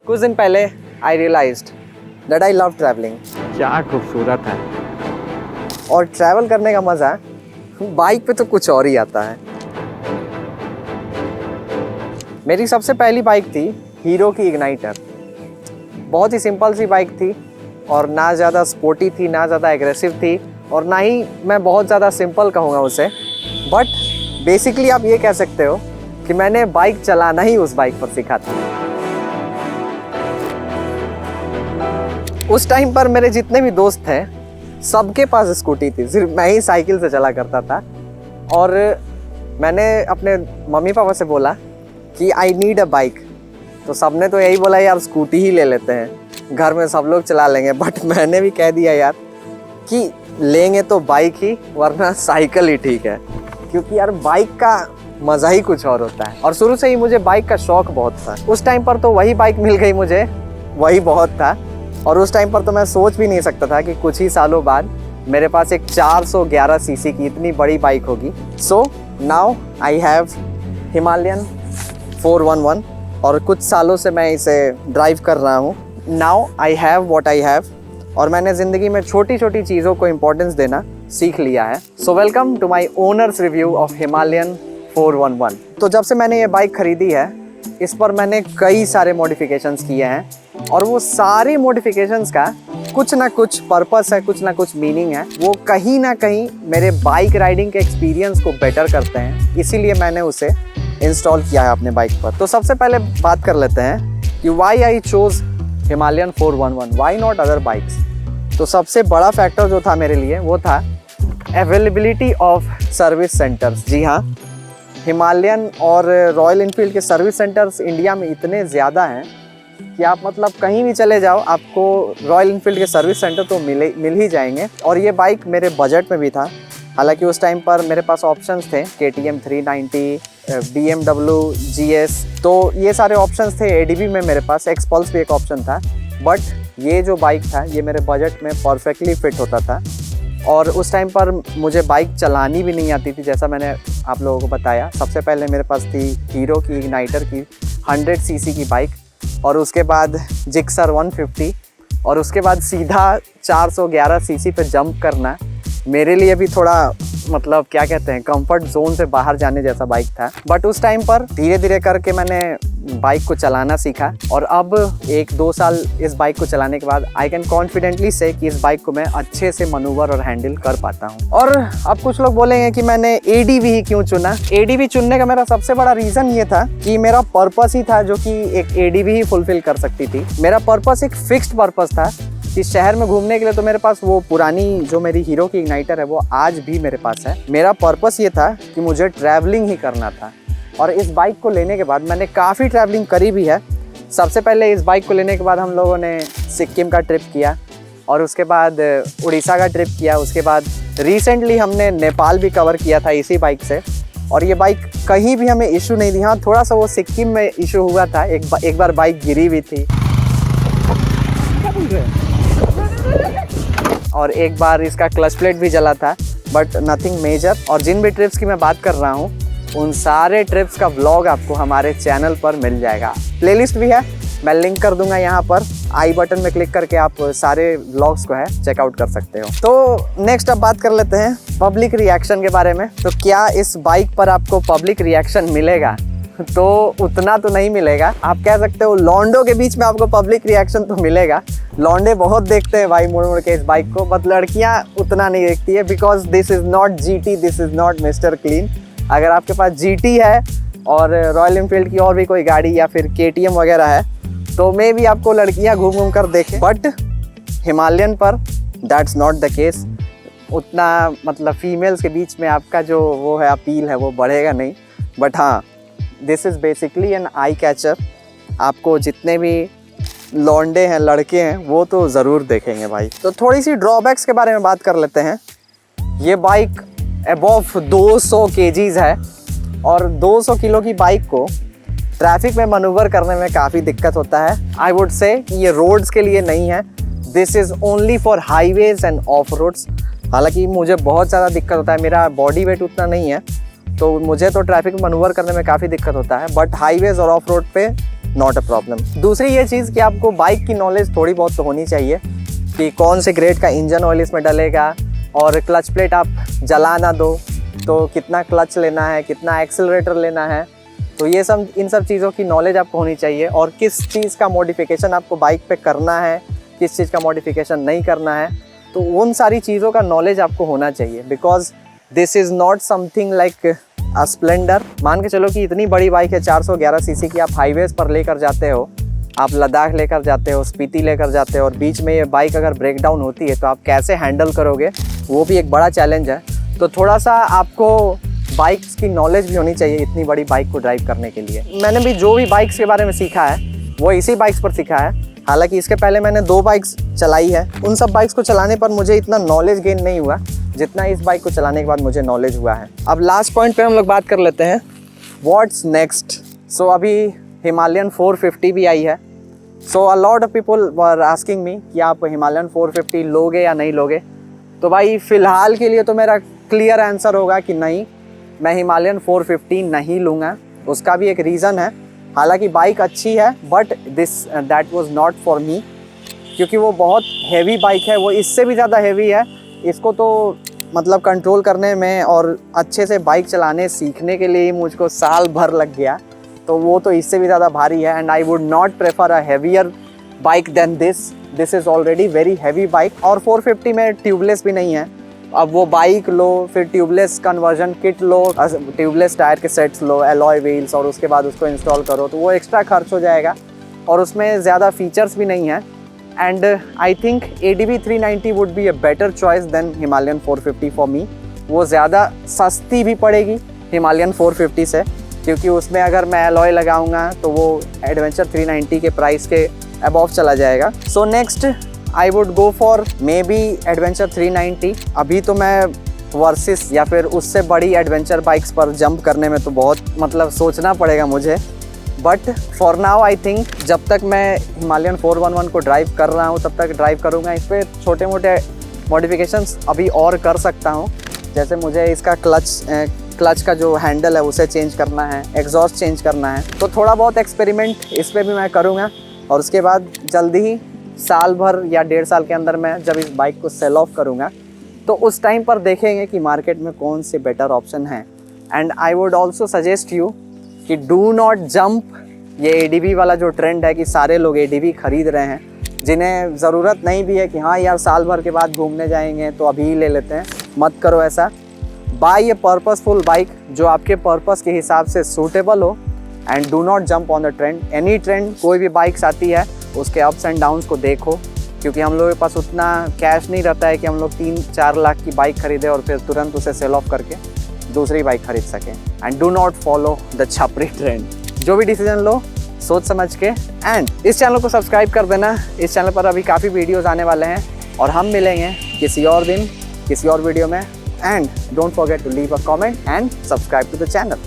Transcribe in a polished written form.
कुछ दिन पहले I realized that I love travelling. क्या खूबसूरत है। और ट्रैवल करने का मज़ा बाइक पे तो कुछ और ही आता है। मेरी सबसे पहली बाइक थी हीरो की इग्नाइटर। बहुत ही सिंपल सी बाइक थी और ना ज़्यादा स्पोर्टी थी, ना ज़्यादा एग्रेसिव थी और ना ही मैं बहुत ज़्यादा सिंपल कहूँगा उसे। बट बेसिकली आप ये कह सकते हो कि मैंने बाइक चलाना ही उस बाइक पर सीखा था। उस टाइम पर मेरे जितने भी दोस्त थे सबके पास स्कूटी थी, सिर्फ मैं ही साइकिल से चला करता था। और मैंने अपने मम्मी पापा से बोला कि आई नीड अ बाइक, तो सबने तो यही बोला यार स्कूटी ही ले लेते हैं, घर में सब लोग चला लेंगे। बट मैंने भी कह दिया यार कि लेंगे तो बाइक ही, वरना साइकिल ही ठीक है, क्योंकि यार बाइक का मज़ा ही कुछ और होता है। और शुरू से ही मुझे बाइक का शौक़ बहुत था। उस टाइम पर तो वही बाइक मिल गई मुझे, वही बहुत था। और उस टाइम पर तो मैं सोच भी नहीं सकता था कि कुछ ही सालों बाद मेरे पास एक 411 सीसी की इतनी बड़ी बाइक होगी। So now I have Himalayan 411 और कुछ सालों से मैं इसे ड्राइव कर रहा हूँ। Now I have what I have, और मैंने ज़िंदगी में छोटी छोटी चीज़ों को इम्पोर्टेंस देना सीख लिया है। So welcome to my owners review of Himalayan 411। तो जब से मैंने ये बाइक ख़रीदी है, इस पर मैंने कई सारे मॉडिफिकेशंस किए हैं और वो सारे मॉडिफिकेशंस का कुछ ना कुछ पर्पस है, कुछ ना कुछ मीनिंग है। वो कहीं ना कहीं मेरे बाइक राइडिंग के एक्सपीरियंस को बेटर करते हैं, इसीलिए मैंने उसे इंस्टॉल किया है अपने बाइक पर। तो सबसे पहले बात कर लेते हैं कि why I chose Himalayan 411, why not other bikes. तो सबसे बड़ा फैक्टर जो था मेरे लिए वो था अवेलेबिलिटी ऑफ सर्विस सेंटर्स। जी हाँ, हिमालयन और रॉयल इनफील्ड के सर्विस सेंटर्स इंडिया में इतने ज़्यादा हैं कि आप मतलब कहीं भी चले जाओ आपको रॉयल इनफील्ड के सर्विस सेंटर तो मिल ही जाएंगे। और ये बाइक मेरे बजट में भी था। हालांकि उस टाइम पर मेरे पास ऑप्शंस थे KTM 390, BMW GS, तो ये सारे ऑप्शंस थे। ADV में मेरे पास एक्सपल्स भी एक ऑप्शन था। बट ये जो बाइक था ये मेरे बजट में परफेक्टली फिट होता था। और उस टाइम पर मुझे बाइक चलानी भी नहीं आती थी, जैसा मैंने आप लोगों को बताया। सबसे पहले मेरे पास थी हीरो की इग्नाइटर की 100 सीसी की बाइक, और उसके बाद जिक्सर 150, और उसके बाद सीधा 411 सीसी पे जंप करना मेरे लिए भी थोड़ा मतलब क्या कहते हैं, कंफर्ट जोन से बाहर जाने जैसा बाइक था। बट उस टाइम पर धीरे धीरे करके मैंने बाइक को चलाना सीखा और अब 1-2 साल इस बाइक को चलाने के बाद आई कैन कॉन्फिडेंटली से कि इस बाइक को मैं अच्छे से मनूवर और हैंडल कर पाता हूँ। और अब कुछ लोग बोलेंगे कि मैंने ADV ही क्यों चुना। ADV चुनने का मेरा सबसे बड़ा रीज़न ये था कि मेरा पर्पस ही था जो कि एक ADV ही फुलफिल कर सकती थी। मेरा पर्पस एक फिक्स्ड पर्पस था कि शहर में घूमने के लिए तो मेरे पास वो पुरानी जो मेरी हीरो की इग्नाइटर है वो आज भी मेरे पास है। मेरा पर्पस ये था कि मुझे ट्रैवलिंग ही करना था। और इस बाइक को लेने के बाद मैंने काफ़ी ट्रैवलिंग करी भी है। सबसे पहले इस बाइक को लेने के बाद हम लोगों ने सिक्किम का ट्रिप किया, और उसके बाद उड़ीसा का ट्रिप किया। उसके बाद रिसेंटली हमने नेपाल भी कवर किया था इसी बाइक से। और ये बाइक कहीं भी हमें इशू नहीं दी। हाँ, थोड़ा सा वो सिक्किम में इशू हुआ था, एक बार बाइक गिरी हुई थी और एक बार इसका क्लच प्लेट भी जला था, बट नथिंग मेजर। और जिन भी ट्रिप्स की मैं बात कर रहा हूँ उन सारे ट्रिप्स का व्लॉग आपको हमारे चैनल पर मिल जाएगा। प्लेलिस्ट भी है, मैं लिंक कर दूंगा यहाँ पर। आई बटन में क्लिक करके आप सारे व्लॉग्स को है चेकआउट कर सकते हो। तो नेक्स्ट अब बात कर लेते हैं पब्लिक रिएक्शन के बारे में। तो क्या इस बाइक पर आपको पब्लिक रिएक्शन मिलेगा? तो उतना तो नहीं मिलेगा। आप कह सकते हो लॉन्डो के बीच में आपको पब्लिक रिएक्शन तो मिलेगा। लॉन्डे बहुत देखते हैं भाई मुड़ मुड़ के इस बाइक को, बट लड़कियां उतना नहीं देखती है, because this is not GT, this is not mister clean. अगर आपके पास GT है और रॉयल इनफील्ड की और भी कोई गाड़ी या फिर KTM वगैरह है तो मे भी आपको लड़कियां घूम घूम कर देखें। बट हिमालयन पर दैट्स नॉट द केस। उतना मतलब फीमेल्स के बीच में आपका जो वो है अपील है वो बढ़ेगा नहीं। बट हाँ, this is basically an eye catcher. आपको जितने भी लौंडे हैं, लड़के हैं, वो तो ज़रूर देखेंगे भाई। तो थोड़ी सी ड्रॉबैक्स के बारे में बात कर लेते हैं। ये बाइक अबव 200 kgs है और 200 किलो की बाइक को ट्रैफिक में मनूवर करने में काफ़ी दिक्कत होता है। आई वुड से कि ये रोड्स के लिए नहीं है, this is only for highways and off roads. हालांकि मुझे बहुत ज़्यादा दिक्कत होता है, मेरा बॉडी वेट उतना नहीं है तो मुझे तो ट्रैफिक में मनूवर करने में काफ़ी दिक्कत होता है, बट हाईवेज और ऑफ रोड पे नॉट अ प्रॉब्लम। दूसरी ये चीज़ कि आपको बाइक की नॉलेज थोड़ी बहुत तो होनी चाहिए कि कौन से ग्रेड का इंजन ऑयल इसमें डलेगा, और क्लच प्लेट आप जला ना दो तो कितना क्लच लेना है, कितना एक्सेलरेटर लेना है, तो ये सब इन सब चीज़ों की नॉलेज आपको होनी चाहिए। और किस चीज़ का मॉडिफिकेशन आपको बाइक पे करना है, किस चीज़ का मॉडिफिकेशन नहीं करना है, तो उन सारी चीज़ों का नॉलेज आपको होना चाहिए। Because this is not something like a Splendor. मान के चलो कि इतनी बड़ी बाइक है 411 सीसी की, आप हाईवेज़ पर लेकर जाते हो, आप लद्दाख लेकर जाते हो, स्पीति लेकर जाते हो, और बीच में ये बाइक अगर ब्रेक डाउन होती है तो आप कैसे हैंडल करोगे, वो भी एक बड़ा चैलेंज है। तो थोड़ा सा आपको बाइक्स की नॉलेज भी होनी चाहिए इतनी बड़ी बाइक को ड्राइव करने के लिए। मैंने भी जो भी बाइक्स के बारे में सीखा है वो इसी बाइक्स पर सीखा है। हालांकि इसके पहले मैंने 2 बाइक्स चलाई है, उन सब बाइक्स को चलाने पर मुझे इतना नॉलेज गेन नहीं हुआ जितना इस बाइक को चलाने के बाद मुझे नॉलेज हुआ है। अब लास्ट पॉइंट पे हम लोग बात कर लेते हैं, व्हाट्स नेक्स्ट। सो अभी हिमालयन 450 भी आई है। So a lot of people were asking me कि आप हिमालयन 450 लोगे या नहीं लोगे। तो भाई फ़िलहाल के लिए तो मेरा क्लियर आंसर होगा कि नहीं, मैं हिमालयन 450 नहीं लूँगा। उसका भी एक रीज़न है, हालांकि बाइक अच्छी है but that was not for me, क्योंकि वो बहुत हैवी बाइक है, वो इससे भी ज़्यादा हैवी है। इसको तो मतलब कंट्रोल करने में और अच्छे से बाइक चलाने सीखने के लिए ही मुझको साल भर लग गया, तो वो तो इससे भी ज़्यादा भारी है। And I would not prefer a heavier bike than this is already very heavy bike. और 450 में ट्यूबलेस भी नहीं है। अब वो बाइक लो, फिर ट्यूबलेस कन्वर्जन किट लो, ट्यूबलेस टायर के सेट्स लो, एलॉय व्हील्स, और उसके बाद उसको इंस्टॉल करो, तो वो एक्स्ट्रा खर्च हो जाएगा और उसमें ज़्यादा फीचर्स भी नहीं है। And I think ADV 390 would be a better choice than Himalayan 450 for me. वो ज़्यादा सस्ती भी पड़ेगी हिमालयन 450 से, क्योंकि उसमें अगर मैं एलॉय लगाऊंगा तो वो एडवेंचर 390 के प्राइस के अबव चला जाएगा। So next I would go for may be adventure 390। अभी तो मैं वर्सिस या फिर उससे बड़ी एडवेंचर बाइक्स पर जंप करने में तो बहुत मतलब सोचना पड़ेगा मुझे, but for now I think जब तक मैं हिमालयन 411 को ड्राइव कर रहा हूँ तब तक ड्राइव करूँगा। इस पर छोटे मोटे मॉडिफिकेशंस अभी और कर सकता हूँ, जैसे मुझे इसका क्लच का जो हैंडल है उसे चेंज करना है, एग्जॉस्ट चेंज करना है, तो थोड़ा बहुत एक्सपेरिमेंट इस पर भी मैं करूँगा। और उसके बाद जल्दी ही साल भर या 1.5 साल के अंदर मैं जब इस बाइक को सेल ऑफ करूँगा तो उस टाइम पर देखेंगे कि मार्केट में कौन से बेटर ऑप्शन हैं। And I would also suggest you कि डू नॉट जंप ये ADV वाला जो ट्रेंड है कि सारे लोग ADV खरीद रहे हैं, जिन्हें ज़रूरत नहीं भी है कि हाँ यार साल भर के बाद घूमने जाएंगे तो अभी ही ले लेते हैं। मत करो ऐसा। बाय ए पर्पसफुल बाइक जो आपके पर्पस के हिसाब से सूटेबल हो, and do not jump on the trend. Any trend, कोई भी बाइक्स आती है उसके अप्स एंड डाउन्स को देखो, क्योंकि हम लोगों के पास उतना कैश नहीं रहता है कि हम लोग 3-4 लाख की बाइक खरीदें और फिर तुरंत उसे सेल ऑफ करके दूसरी बाइक खरीद सकें। And do not follow the छपरी ट्रेंड। जो भी डिसीजन लो सोच समझ के। एंड इस चैनल को सब्सक्राइब कर देना, इस चैनल पर अभी काफ़ी वीडियोस आने वाले हैं और हम मिलेंगे किसी और दिन किसी और वीडियो में। And don't forget to leave a comment and subscribe to the channel.